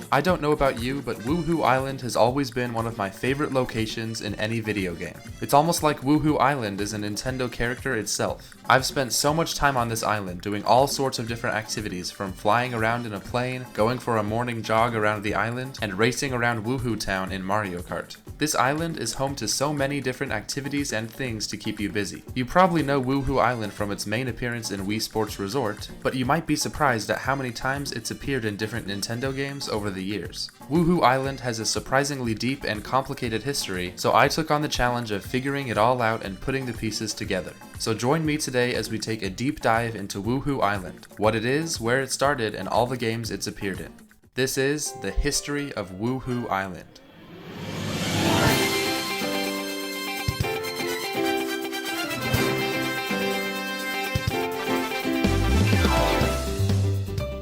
I don't know about you, but Wuhu Island has always been one of my favorite locations in any video game. It's almost like Wuhu Island is a Nintendo character itself. I've spent so much time on this island doing all sorts of different activities, from flying around in a plane, going for a morning jog around the island, and racing around Wuhu Town in Mario Kart. This island is home to so many different activities and things to keep you busy. You probably know Wuhu Island from its main appearance in Wii Sports Resort, but you might be surprised at how many times it's appeared in different Nintendo games over the years. Wuhu Island has a surprisingly deep and complicated history, so I took on the challenge of figuring it all out and putting the pieces together. So join me today as we take a deep dive into Wuhu Island, what it is, where it started, and all the games it's appeared in. This is the history of Wuhu Island.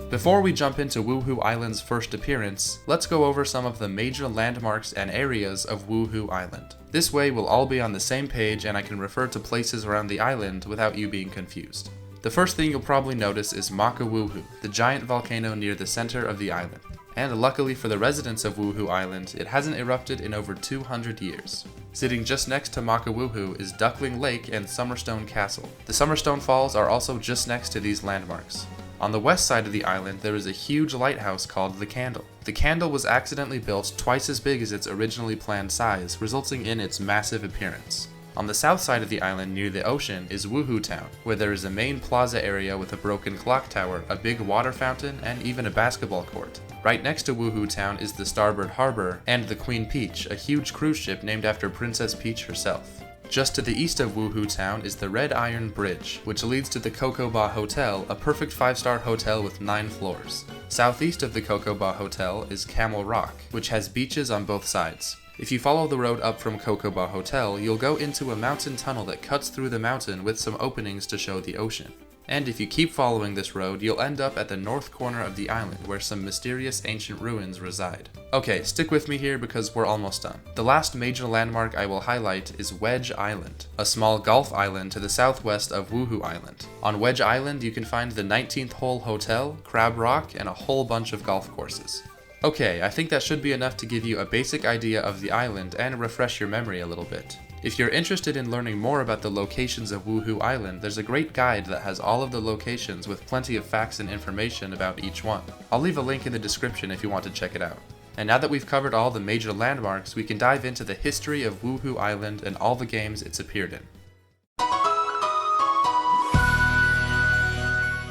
Before we jump into Wuhu Island's first appearance, let's go over some of the major landmarks and areas of Wuhu Island. This way we'll all be on the same page and I can refer to places around the island without you being confused. The first thing you'll probably notice is Wuhu, the giant volcano near the center of the island. And luckily for the residents of Wuhu Island, it hasn't erupted in over 200 years. Sitting just next to Wuhu is Duckling Lake and Summerstone Castle. The Summerstone Falls are also just next to these landmarks. On the west side of the island, there is a huge lighthouse called the Candle. The Candle was accidentally built twice as big as its originally planned size, resulting in its massive appearance. On the south side of the island near the ocean is Wuhu Town, where there is a main plaza area with a broken clock tower, a big water fountain, and even a basketball court. Right next to Wuhu Town is the Starboard Harbor and the Queen Peach, a huge cruise ship named after Princess Peach herself. Just to the east of Wuhu Town is the Red Iron Bridge, which leads to the Kokoba Hotel, a perfect 5-star hotel with 9 floors. Southeast of the Kokoba Hotel is Camel Rock, which has beaches on both sides. If you follow the road up from Kokoba Hotel, you'll go into a mountain tunnel that cuts through the mountain with some openings to show the ocean. And if you keep following this road, you'll end up at the north corner of the island where some mysterious ancient ruins reside. Okay, stick with me here because we're almost done. The last major landmark I will highlight is Wedge Island, a small golf island to the southwest of Wuhu Island. On Wedge Island, you can find the 19th Hole Hotel, Crab Rock, and a whole bunch of golf courses. Okay, I think that should be enough to give you a basic idea of the island and refresh your memory a little bit. If you're interested in learning more about the locations of Wuhu Island, there's a great guide that has all of the locations with plenty of facts and information about each one. I'll leave a link in the description if you want to check it out. And now that we've covered all the major landmarks, we can dive into the history of Wuhu Island and all the games it's appeared in.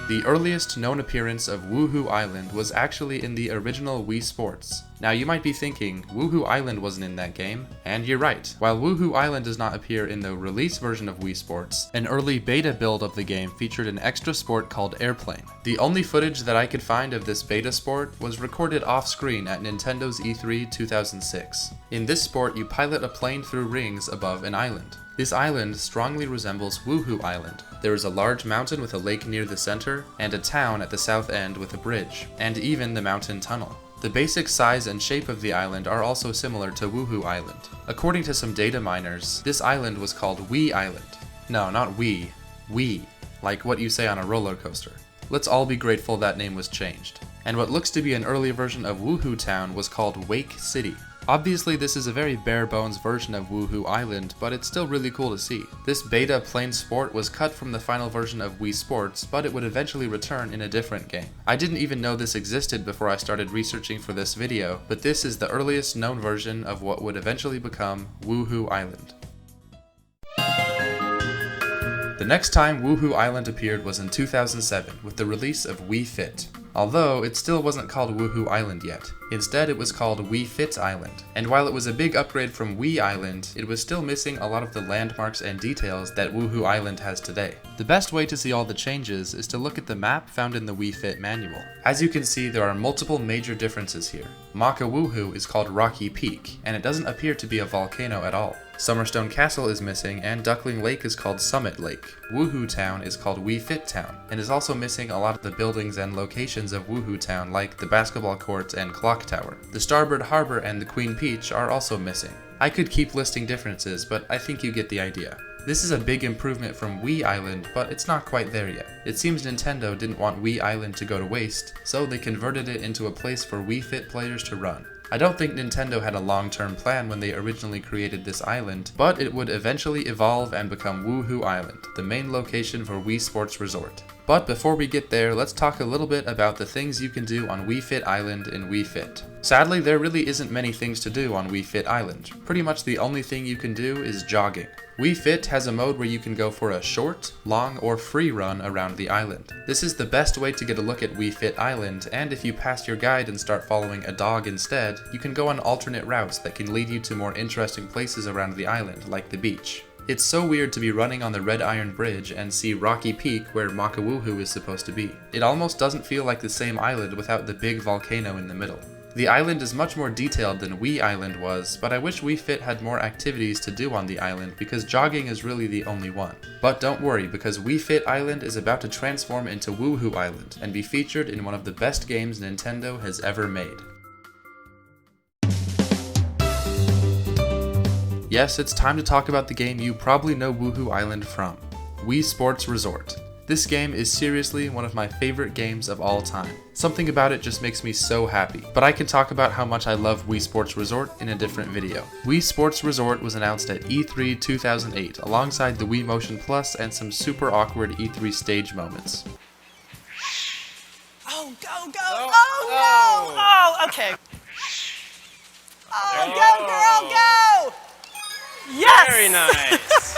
The earliest known appearance of Wuhu Island was actually in the original Wii Sports. Now you might be thinking, Wuhu Island wasn't in that game, and you're right. While Wuhu Island does not appear in the release version of Wii Sports, an early beta build of the game featured an extra sport called Airplane. The only footage that I could find of this beta sport was recorded off-screen at Nintendo's E3 2006. In this sport, you pilot a plane through rings above an island. This island strongly resembles Wuhu Island. There is a large mountain with a lake near the center, and a town at the south end with a bridge, and even the mountain tunnel. The basic size and shape of the island are also similar to Wuhu Island. According to some data miners, this island was called Wii Island. No, not Wii. Wii, like what you say on a roller coaster. Let's all be grateful that name was changed. And what looks to be an early version of Wuhu Town was called Wake City. Obviously this is a very bare bones version of Wuhu Island, but it's still really cool to see. This beta plane sport was cut from the final version of Wii Sports, but it would eventually return in a different game. I didn't even know this existed before I started researching for this video, but this is the earliest known version of what would eventually become Wuhu Island. The next time Wuhu Island appeared was in 2007 with the release of Wii Fit. Although, it still wasn't called Wuhu Island yet. Instead, it was called Wii Fit Island. And while it was a big upgrade from Wii Island, it was still missing a lot of the landmarks and details that Wuhu Island has today. The best way to see all the changes is to look at the map found in the Wii Fit manual. As you can see, there are multiple major differences here. Wuhu is called Rocky Peak, and it doesn't appear to be a volcano at all. Summerstone Castle is missing, and Duckling Lake is called Summit Lake. Wuhu Town is called Wii Fit Town, and is also missing a lot of the buildings and locations of Wuhu Town like the basketball court and clock tower. The Starboard Harbor and the Queen Peach are also missing. I could keep listing differences, but I think you get the idea. This is a big improvement from Wii Island, but it's not quite there yet. It seems Nintendo didn't want Wii Island to go to waste, so they converted it into a place for Wii Fit players to run. I don't think Nintendo had a long-term plan when they originally created this island, but it would eventually evolve and become Wuhu Island, the main location for Wii Sports Resort. But before we get there, let's talk a little bit about the things you can do on Wii Fit Island in Wii Fit. Sadly, there really isn't many things to do on Wii Fit Island. Pretty much the only thing you can do is jogging. Wii Fit has a mode where you can go for a short, long, or free run around the island. This is the best way to get a look at Wii Fit Island, and if you pass your guide and start following a dog instead, you can go on alternate routes that can lead you to more interesting places around the island, like the beach. It's so weird to be running on the Red Iron Bridge and see Rocky Peak where Wuhu is supposed to be. It almost doesn't feel like the same island without the big volcano in the middle. The island is much more detailed than Wii Island was, but I wish Wii Fit had more activities to do on the island because jogging is really the only one. But don't worry, because Wii Fit Island is about to transform into Wuhu Island and be featured in one of the best games Nintendo has ever made. Yes, it's time to talk about the game you probably know Wuhu Island from, Wii Sports Resort. This game is seriously one of my favorite games of all time. Something about it just makes me so happy, but I can talk about how much I love Wii Sports Resort in a different video. Wii Sports Resort was announced at E3 2008 alongside the Wii Motion Plus and some super awkward E3 stage moments. Oh, go, go! Oh, no! Oh, okay. Oh, go, girl, go! Yes! Very nice!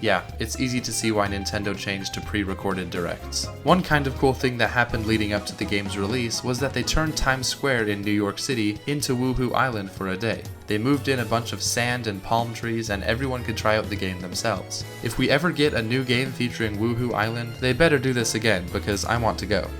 Yeah, it's easy to see why Nintendo changed to pre-recorded directs. One kind of cool thing that happened leading up to the game's release was that they turned Times Square in New York City into Wuhu Island for a day. They moved in a bunch of sand and palm trees and everyone could try out the game themselves. If we ever get a new game featuring Wuhu Island, they better do this again because I want to go.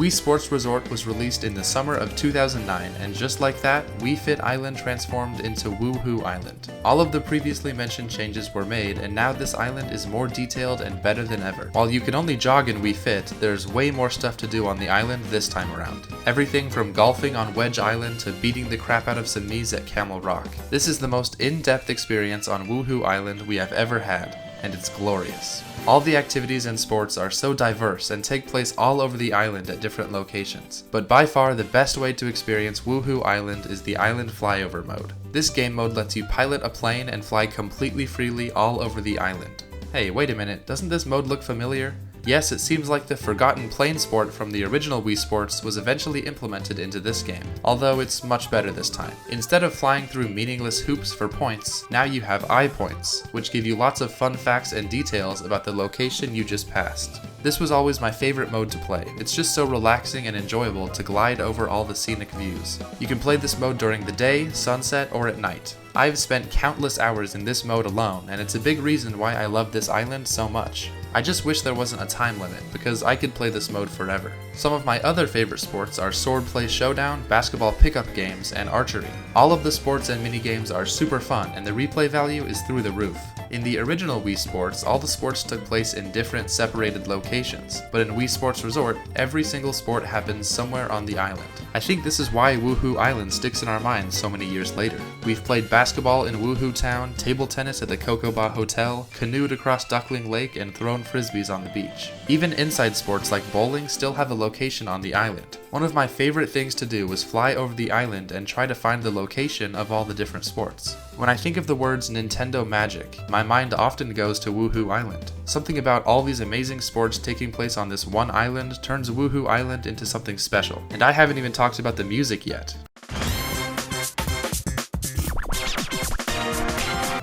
Wii Sports Resort was released in the summer of 2009, and just like that, Wii Fit Island transformed into Wuhu Island. All of the previously mentioned changes were made, and now this island is more detailed and better than ever. While you can only jog in Wii Fit, there's way more stuff to do on the island this time around. Everything from golfing on Wedge Island to beating the crap out of some Miis at Camel Rock. This is the most in-depth experience on Wuhu Island we have ever had, and it's glorious. All the activities and sports are so diverse and take place all over the island at different locations, but by far the best way to experience Wuhu Island is the Island Flyover mode. This game mode lets you pilot a plane and fly completely freely all over the island. Hey, wait a minute, doesn't this mode look familiar? Yes, it seems like the forgotten plane sport from the original Wii Sports was eventually implemented into this game, although it's much better this time. Instead of flying through meaningless hoops for points, now you have iPoints, which give you lots of fun facts and details about the location you just passed. This was always my favorite mode to play. It's just so relaxing and enjoyable to glide over all the scenic views. You can play this mode during the day, sunset, or at night. I've spent countless hours in this mode alone, and it's a big reason why I love this island so much. I just wish there wasn't a time limit, because I could play this mode forever. Some of my other favorite sports are Swordplay Showdown, basketball pickup games, and archery. All of the sports and minigames are super fun, and the replay value is through the roof. In the original Wii Sports, all the sports took place in different separated locations, but in Wii Sports Resort, every single sport happens somewhere on the island. I think this is why Wuhu Island sticks in our minds so many years later. We've played basketball in Wuhu Town, table tennis at the Kokoba Hotel, canoed across Duckling Lake, and thrown frisbees on the beach. Even inside sports like bowling still have a location on the island. One of my favorite things to do was fly over the island and try to find the location of all the different sports. When I think of the words Nintendo Magic, my mind often goes to Wuhu Island. Something about all these amazing sports taking place on this one island turns Wuhu Island into something special. And I haven't even talked about the music yet.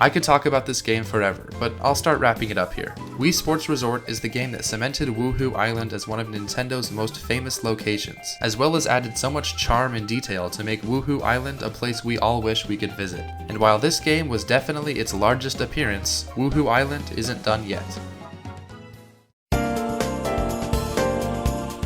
I could talk about this game forever, but I'll start wrapping it up here. Wii Sports Resort is the game that cemented Wuhu Island as one of Nintendo's most famous locations, as well as added so much charm and detail to make Wuhu Island a place we all wish we could visit. And while this game was definitely its largest appearance, Wuhu Island isn't done yet.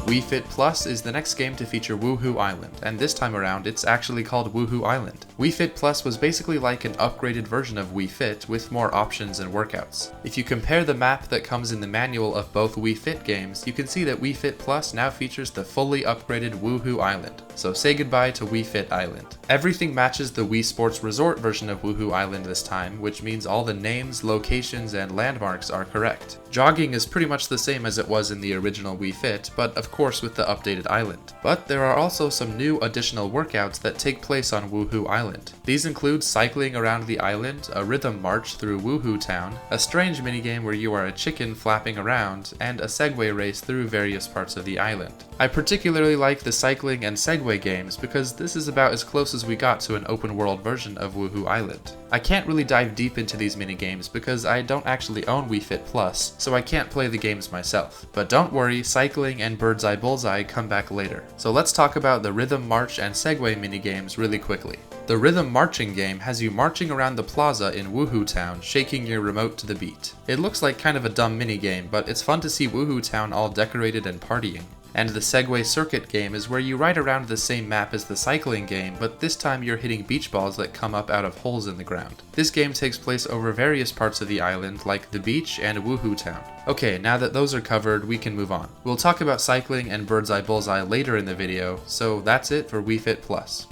Wii Fit Plus is the next game to feature Wuhu Island, and this time around it's actually called Wuhu Island. Wii Fit Plus was basically like an upgraded version of Wii Fit with more options and workouts. If you compare the map that comes in the manual of both Wii Fit games, you can see that Wii Fit Plus now features the fully upgraded Wuhu Island. So say goodbye to Wii Fit Island. Everything matches the Wii Sports Resort version of Wuhu Island this time, which means all the names, locations, and landmarks are correct. Jogging is pretty much the same as it was in the original Wii Fit, but of course with the updated island. But there are also some new additional workouts that take place on Wuhu Island. These include cycling around the island, a rhythm march through Wuhu Town, a strange minigame where you are a chicken flapping around, and a Segway race through various parts of the island. I particularly like the cycling and Segway games because this is about as close as we got to an open world version of Wuhu Island. I can't really dive deep into these minigames because I don't actually own Wii Fit Plus, so I can't play the games myself. But don't worry, cycling and Bird's Eye Bullseye come back later. So let's talk about the Rhythm March and Segway minigames really quickly. The Rhythm Marching game has you marching around the plaza in Wuhu Town, shaking your remote to the beat. It looks like kind of a dumb minigame, but it's fun to see Wuhu Town all decorated and partying. And the Segway Circuit game is where you ride around the same map as the cycling game, but this time you're hitting beach balls that come up out of holes in the ground. This game takes place over various parts of the island, like the beach and Wuhu Town. Okay, now that those are covered, we can move on. We'll talk about cycling and Bird's Eye Bullseye later in the video, so that's it for Wii Fit Plus.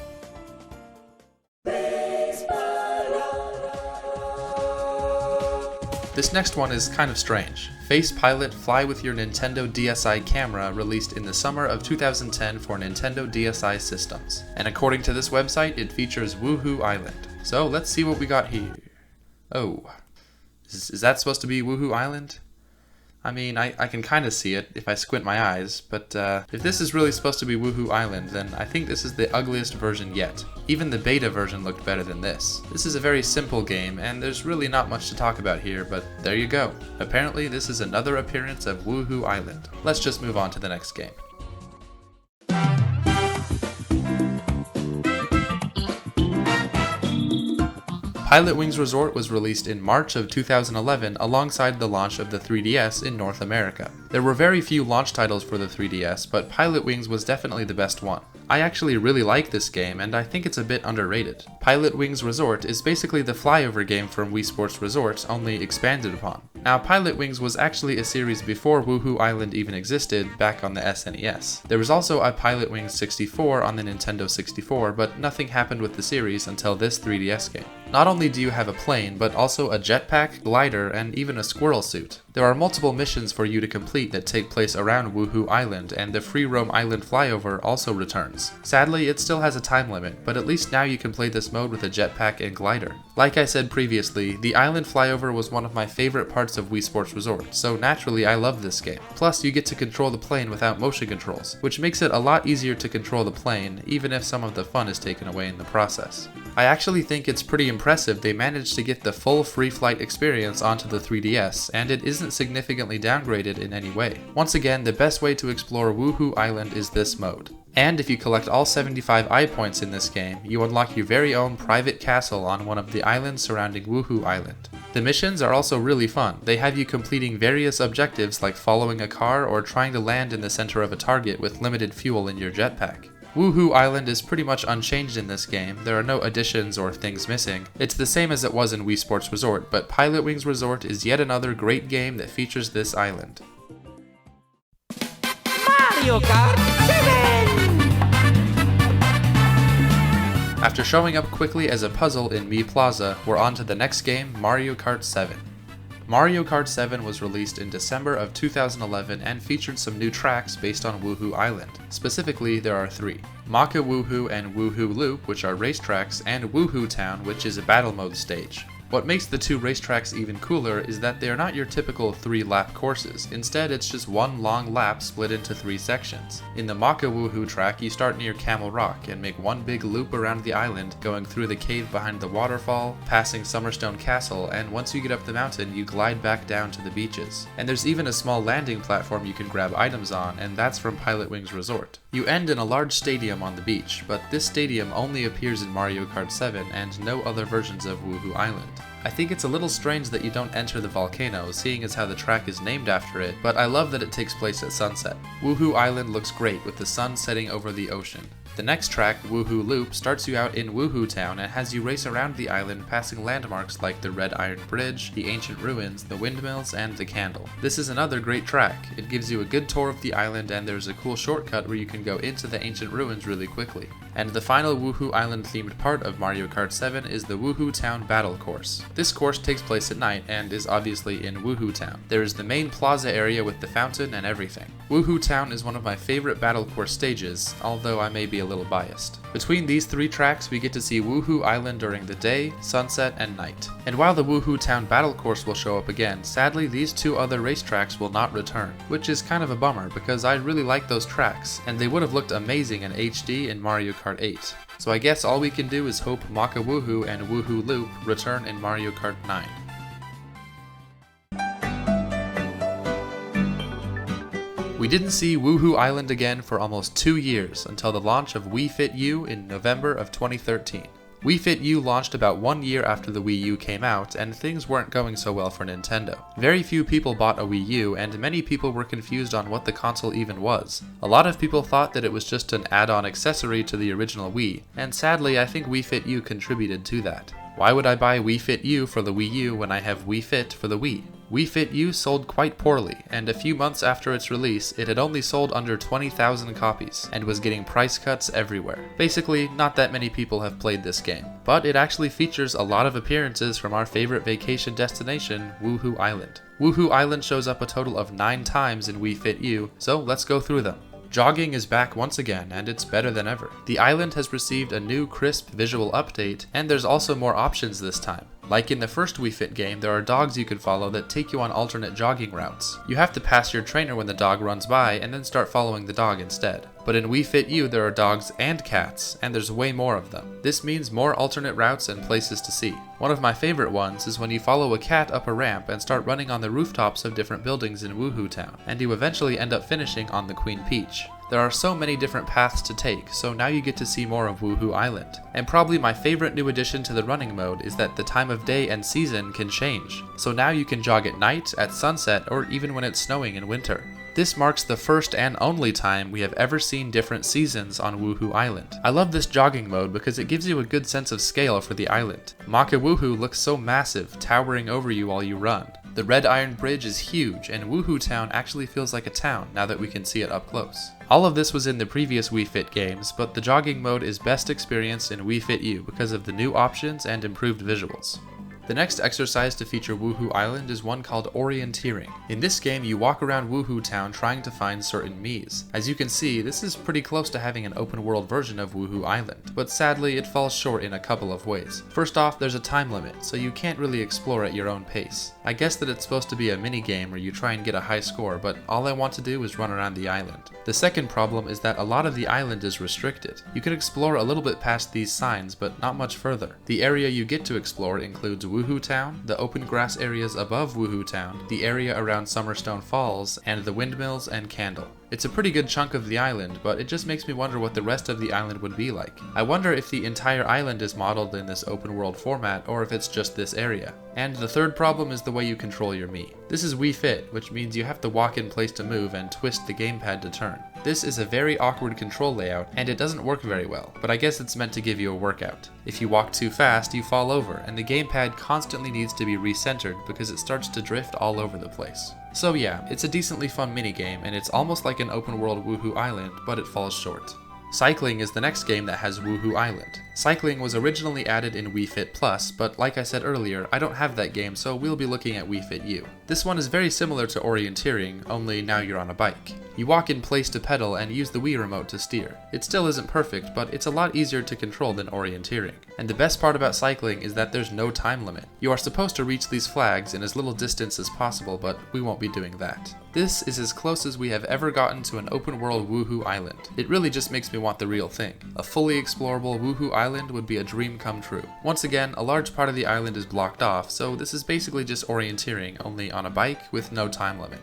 This next one is kind of strange. Face Pilot Fly with Your Nintendo DSi Camera released in the summer of 2010 for Nintendo DSi systems. And according to this website, it features Wuhu Island. So let's see what we got here. Oh, is that supposed to be Wuhu Island? I mean, I can kind of see it if I squint my eyes, but if this is really supposed to be Wuhu Island, then I think this is the ugliest version yet. Even the beta version looked better than this. This is a very simple game, and there's really not much to talk about here, but there you go. Apparently this is another appearance of Wuhu Island. Let's just move on to the next game. Pilot Wings Resort was released in March of 2011 alongside the launch of the 3DS in North America. There were very few launch titles for the 3DS, but Pilot Wings was definitely the best one. I actually really like this game, and I think it's a bit underrated. Pilot Wings Resort is basically the flyover game from Wii Sports Resort, only expanded upon. Now, Pilot Wings was actually a series before Wuhu Island even existed, back on the SNES. There was also a Pilot Wings 64 on the Nintendo 64, but nothing happened with the series until this 3DS game. Not only do you have a plane, but also a jetpack, glider, and even a squirrel suit. There are multiple missions for you to complete that take place around Wuhu Island, and the Free Roam Island flyover also returns. Sadly, it still has a time limit, but at least now you can play this mode with a jetpack and glider. Like I said previously, the island flyover was one of my favorite parts of Wii Sports Resort, so naturally I love this game. Plus, you get to control the plane without motion controls, which makes it a lot easier to control the plane, even if some of the fun is taken away in the process. I actually think it's pretty impressive they managed to get the full free flight experience onto the 3DS, and it isn't significantly downgraded in any way. Once again, the best way to explore Wuhu Island is this mode. And if you collect all 75 eye points in this game, you unlock your very own private castle on one of the islands surrounding Wuhu Island. The missions are also really fun. They have you completing various objectives like following a car or trying to land in the center of a target with limited fuel in your jetpack. Wuhu Island is pretty much unchanged in this game. There are no additions or things missing. It's the same as it was in Wii Sports Resort, but Pilot Wings Resort is yet another great game that features this island. Mario Kart 7! After showing up quickly as a puzzle in Mii Plaza, we're on to the next game, Mario Kart 7. Mario Kart 7 was released in December of 2011 and featured some new tracks based on Wuhu Island. Specifically, there are three: Maka Wuhu and Wuhu Loop, which are racetracks, and Wuhu Town, which is a battle mode stage. What makes the two racetracks even cooler is that they are not your typical 3-lap courses. Instead, it's just one long lap split into 3 sections. In the Maka Wuhu track, you start near Camel Rock and make one big loop around the island, going through the cave behind the waterfall, passing Summerstone Castle, and once you get up the mountain, you glide back down to the beaches. And there's even a small landing platform you can grab items on, and that's from Pilot Wings Resort. You end in a large stadium on the beach, but this stadium only appears in Mario Kart 7 and no other versions of Wuhu Island. I think it's a little strange that you don't enter the volcano, seeing as how the track is named after it, but I love that it takes place at sunset. Wuhu Island looks great with the sun setting over the ocean. The next track, Wuhu Loop, starts you out in Wuhu Town and has you race around the island passing landmarks like the Red Iron Bridge, the ancient ruins, the windmills, and the candle. This is another great track. It gives you a good tour of the island and there's a cool shortcut where you can go into the ancient ruins really quickly. And the final Wuhu Island themed part of Mario Kart 7 is the Wuhu Town Battle Course. This course takes place at night and is obviously in Wuhu Town. There is the main plaza area with the fountain and everything. Wuhu Town is one of my favorite battle course stages, although I may be a little biased. Between these three tracks, we get to see Wuhu Island during the day, sunset, and night. And while the Wuhu Town Battle Course will show up again, sadly these two other racetracks will not return, which is kind of a bummer because I really like those tracks, and they would have looked amazing in HD in Mario Kart 8. So I guess all we can do is hope Maka Wuhu and Wuhu Loop return in Mario Kart 9. We didn't see Wuhu Island again for almost 2 years until the launch of Wii Fit U in November of 2013. Wii Fit U launched about 1 year after the Wii U came out, and things weren't going so well for Nintendo. Very few people bought a Wii U, and many people were confused on what the console even was. A lot of people thought that it was just an add-on accessory to the original Wii, and sadly I think Wii Fit U contributed to that. Why would I buy Wii Fit U for the Wii U when I have Wii Fit for the Wii? Wii Fit U sold quite poorly, and a few months after its release, it had only sold under 20,000 copies, and was getting price cuts everywhere. Basically, not that many people have played this game, but it actually features a lot of appearances from our favorite vacation destination, Wuhu Island. Wuhu Island shows up a total of 9 times in Wii Fit U, so let's go through them. Jogging is back once again, and it's better than ever. The island has received a new crisp visual update, and there's also more options this time. Like in the first Wii Fit game, there are dogs you can follow that take you on alternate jogging routes. You have to pass your trainer when the dog runs by, and then start following the dog instead. But in Wii Fit U, there are dogs and cats, and there's way more of them. This means more alternate routes and places to see. One of my favorite ones is when you follow a cat up a ramp and start running on the rooftops of different buildings in Wuhu Town, and you eventually end up finishing on the Queen Peach. There are so many different paths to take, so now you get to see more of Wuhu Island. And probably my favorite new addition to the running mode is that the time of day and season can change. So now you can jog at night, at sunset, or even when it's snowing in winter. This marks the first and only time we have ever seen different seasons on Wuhu Island. I love this jogging mode because it gives you a good sense of scale for the island. Maka Wuhu looks so massive, towering over you while you run. The Red Iron Bridge is huge, and Wuhu Town actually feels like a town now that we can see it up close. All of this was in the previous Wii Fit games, but the jogging mode is best experienced in Wii Fit U because of the new options and improved visuals. The next exercise to feature Wuhu Island is one called Orienteering. In this game, you walk around Wuhu Town trying to find certain Miis. As you can see, this is pretty close to having an open world version of Wuhu Island, but sadly it falls short in a couple of ways. First off, there's a time limit, so you can't really explore at your own pace. I guess that it's supposed to be a mini game where you try and get a high score, but all I want to do is run around the island. The second problem is that a lot of the island is restricted. You can explore a little bit past these signs, but not much further. The area you get to explore includes Wuhu Town, the open grass areas above Wuhu Town, the area around Summerstone Falls, and the windmills and Candle. It's a pretty good chunk of the island, but it just makes me wonder what the rest of the island would be like. I wonder if the entire island is modeled in this open world format, or if it's just this area. And the third problem is the way you control your Mii. This is Wii Fit, which means you have to walk in place to move and twist the gamepad to turn. This is a very awkward control layout, and it doesn't work very well, but I guess it's meant to give you a workout. If you walk too fast, you fall over, and the gamepad constantly needs to be recentered because it starts to drift all over the place. So yeah, it's a decently fun minigame, and it's almost like an open world Wuhu Island, but it falls short. Cycling is the next game that has Wuhu Island. Cycling was originally added in Wii Fit Plus, but like I said earlier, I don't have that game, so we'll be looking at Wii Fit U. This one is very similar to Orienteering, only now you're on a bike. You walk in place to pedal and use the Wii remote to steer. It still isn't perfect, but it's a lot easier to control than Orienteering. And the best part about cycling is that there's no time limit. You are supposed to reach these flags in as little distance as possible, but we won't be doing that. This is as close as we have ever gotten to an open world Wuhu Island. It really just makes me want the real thing. A fully explorable Wuhu Island would be a dream come true. Once again, a large part of the island is blocked off, so this is basically just Orienteering, only on a bike with no time limit.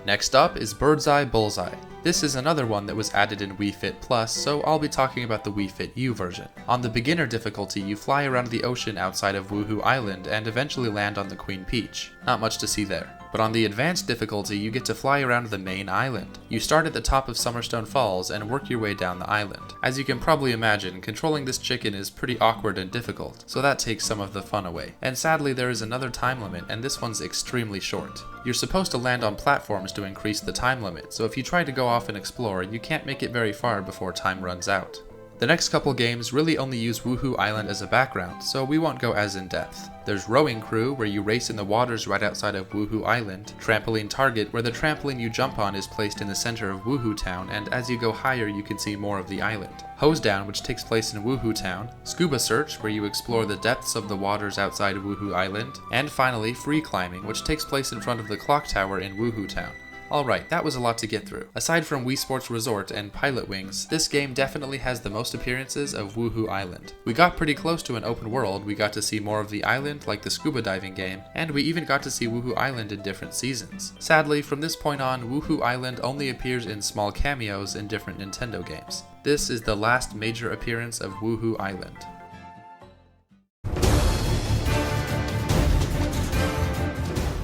Next up is Bird's Eye Bullseye. This is another one that was added in Wii Fit Plus, so I'll be talking about the Wii Fit U version. On the beginner difficulty, you fly around the ocean outside of Wuhu Island and eventually land on the Queen Peach. Not much to see there. But on the advanced difficulty, you get to fly around the main island. You start at the top of Summerstone Falls and work your way down the island. As you can probably imagine, controlling this chicken is pretty awkward and difficult, so that takes some of the fun away. And sadly, there is another time limit, and this one's extremely short. You're supposed to land on platforms to increase the time limit, so if you try to go off and explore, you can't make it very far before time runs out. The next couple games really only use Wuhu Island as a background, so we won't go as in depth. There's Rowing Crew, where you race in the waters right outside of Wuhu Island, Trampoline Target, where the trampoline you jump on is placed in the center of Wuhu Town, and as you go higher you can see more of the island. Hose Down, which takes place in Wuhu Town, Scuba Search, where you explore the depths of the waters outside Wuhu Island, and finally Free Climbing, which takes place in front of the clock tower in Wuhu Town. Alright, that was a lot to get through. Aside from Wii Sports Resort and Pilot Wings, this game definitely has the most appearances of Wuhu Island. We got pretty close to an open world, we got to see more of the island like the scuba diving game, and we even got to see Wuhu Island in different seasons. Sadly, from this point on, Wuhu Island only appears in small cameos in different Nintendo games. This is the last major appearance of Wuhu Island.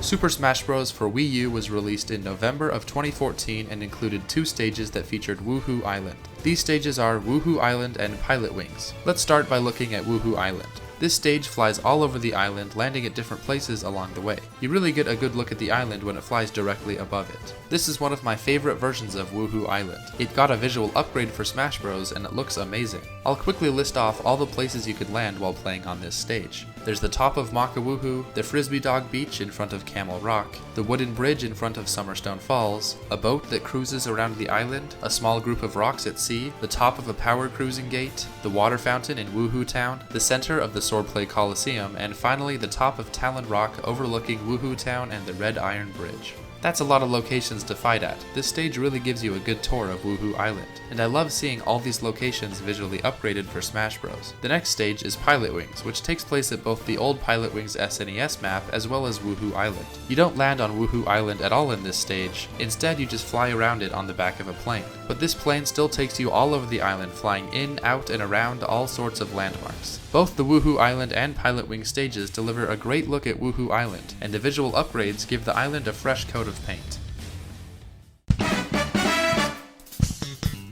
Super Smash Bros. For Wii U was released in November of 2014 and included 2 stages that featured Wuhu Island. These stages are Wuhu Island and Pilot Wings. Let's start by looking at Wuhu Island. This stage flies all over the island, landing at different places along the way. You really get a good look at the island when it flies directly above it. This is one of my favorite versions of Wuhu Island. It got a visual upgrade for Smash Bros. And it looks amazing. I'll quickly list off all the places you could land while playing on this stage. There's the top of Wuhu, the Frisbee Dog Beach in front of Camel Rock, the wooden bridge in front of Summerstone Falls, a boat that cruises around the island, a small group of rocks at sea, the top of a power cruising gate, the water fountain in Wuhu Town, the center of the Swordplay Coliseum, and finally the top of Talon Rock overlooking Wuhu Town and the Red Iron Bridge. That's a lot of locations to fight at. This stage really gives you a good tour of Wuhu Island, and I love seeing all these locations visually upgraded for Smash Bros. The next stage is Pilot Wings, which takes place at both the old Pilot Wings SNES map as well as Wuhu Island. You don't land on Wuhu Island at all in this stage, instead you just fly around it on the back of a plane. But this plane still takes you all over the island, flying in, out, and around all sorts of landmarks. Both the Wuhu Island and Pilot Wing stages deliver a great look at Wuhu Island, and the visual upgrades give the island a fresh coat of paint.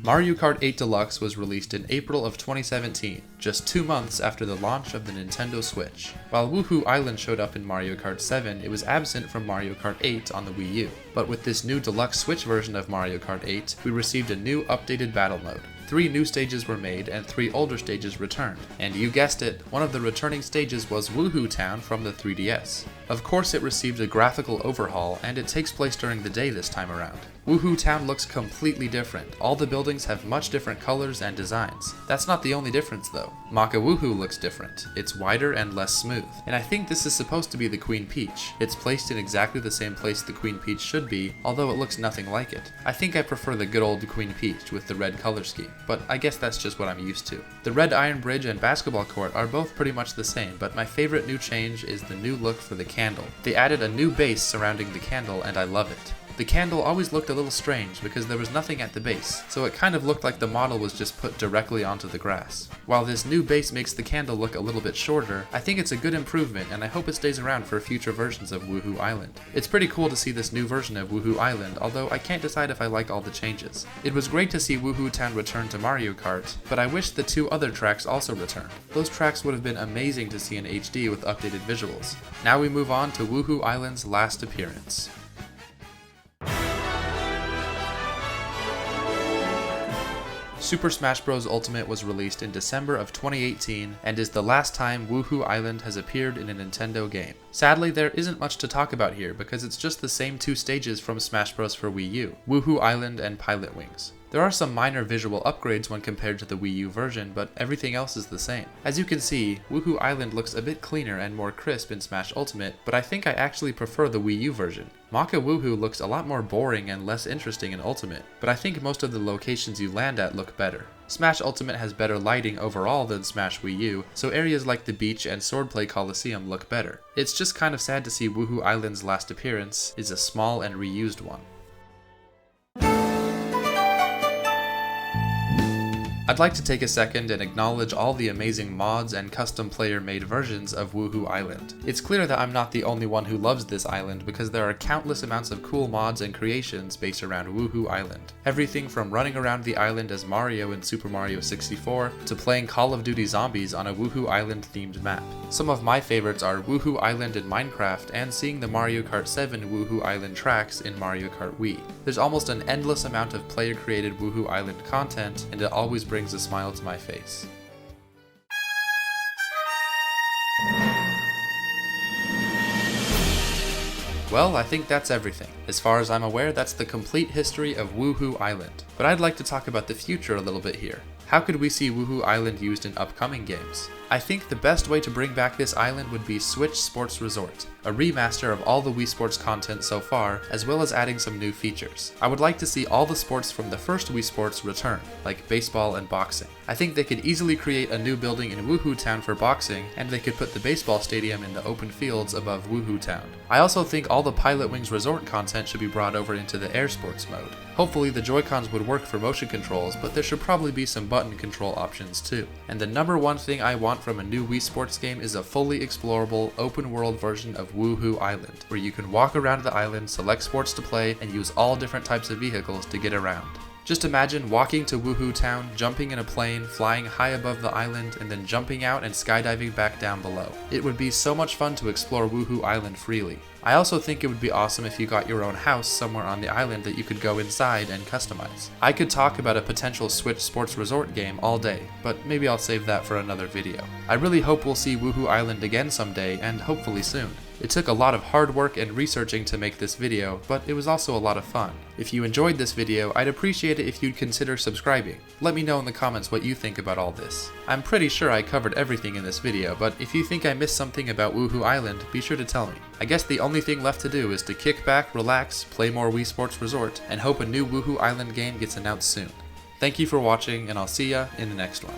Mario Kart 8 Deluxe was released in April of 2017, just 2 months after the launch of the Nintendo Switch. While Wuhu Island showed up in Mario Kart 7, it was absent from Mario Kart 8 on the Wii U. But with this new deluxe Switch version of Mario Kart 8, we received a new updated battle mode. 3 new stages were made and 3 older stages returned. And you guessed it, one of the returning stages was Wuhu Town from the 3DS. Of course it received a graphical overhaul, and it takes place during the day this time around. Wuhu Town looks completely different. All the buildings have much different colors and designs. That's not the only difference though. Wuhu looks different. It's wider and less smooth. And I think this is supposed to be the Queen Peach. It's placed in exactly the same place the Queen Peach should be, although it looks nothing like it. I think I prefer the good old Queen Peach with the red color scheme, but I guess that's just what I'm used to. The Red Iron Bridge and basketball court are both pretty much the same, but my favorite new change is the new look for the candle. They added a new base surrounding the candle and I love it. The candle always looked a little strange because there was nothing at the base, so it kind of looked like the model was just put directly onto the grass. While this new base makes the candle look a little bit shorter, I think it's a good improvement and I hope it stays around for future versions of Wuhu Island. It's pretty cool to see this new version of Wuhu Island, although I can't decide if I like all the changes. It was great to see Wuhu Town return to Mario Kart, but I wish the 2 other tracks also returned. Those tracks would have been amazing to see in HD with updated visuals. Now we move on to Wuhu Island's last appearance. Super Smash Bros. Ultimate was released in December of 2018 and is the last time Wuhu Island has appeared in a Nintendo game. Sadly, there isn't much to talk about here because it's just the same 2 stages from Smash Bros. For Wii U, Wuhu Island and Pilot Wings. There are some minor visual upgrades when compared to the Wii U version, but everything else is the same. As you can see, Wuhu Island looks a bit cleaner and more crisp in Smash Ultimate, but I think I actually prefer the Wii U version. Wuhu looks a lot more boring and less interesting in Ultimate, but I think most of the locations you land at look better. Smash Ultimate has better lighting overall than Smash Wii U, so areas like the beach and Swordplay Coliseum look better. It's just kind of sad to see Wuhu Island's last appearance is a small and reused one. I'd like to take a second and acknowledge all the amazing mods and custom player-made versions of Wuhu Island. It's clear that I'm not the only one who loves this island because there are countless amounts of cool mods and creations based around Wuhu Island. Everything from running around the island as Mario in Super Mario 64 to playing Call of Duty Zombies on a Wuhu Island themed map. Some of my favorites are Wuhu Island in Minecraft and seeing the Mario Kart 7 Wuhu Island tracks in Mario Kart Wii. There's almost an endless amount of player-created Wuhu Island content, and it always brings a smile to my face. Well, I think that's everything. As far as I'm aware, that's the complete history of Wuhu Island. But I'd like to talk about the future a little bit here. How could we see Wuhu Island used in upcoming games? I think the best way to bring back this island would be Switch Sports Resort, a remaster of all the Wii Sports content so far, as well as adding some new features. I would like to see all the sports from the first Wii Sports return, like baseball and boxing. I think they could easily create a new building in Wuhu Town for boxing, and they could put the baseball stadium in the open fields above Wuhu Town. I also think all the Pilot Wings Resort content should be brought over into the Air Sports mode. Hopefully the Joy-Cons would work for motion controls, but there should probably be some button control options too. And the number one thing I want from a new Wii Sports game is a fully explorable, open-world version of Wuhu Island, where you can walk around the island, select sports to play, and use all different types of vehicles to get around. Just imagine walking to Wuhu Town, jumping in a plane, flying high above the island, and then jumping out and skydiving back down below. It would be so much fun to explore Wuhu Island freely. I also think it would be awesome if you got your own house somewhere on the island that you could go inside and customize. I could talk about a potential Switch Sports Resort game all day, but maybe I'll save that for another video. I really hope we'll see Wuhu Island again someday, and hopefully soon. It took a lot of hard work and researching to make this video, but it was also a lot of fun. If you enjoyed this video, I'd appreciate it if you'd consider subscribing. Let me know in the comments what you think about all this. I'm pretty sure I covered everything in this video, but if you think I missed something about Wuhu Island, be sure to tell me. I guess the only thing left to do is to kick back, relax, play more Wii Sports Resort, and hope a new Wuhu Island game gets announced soon. Thank you for watching, and I'll see ya in the next one.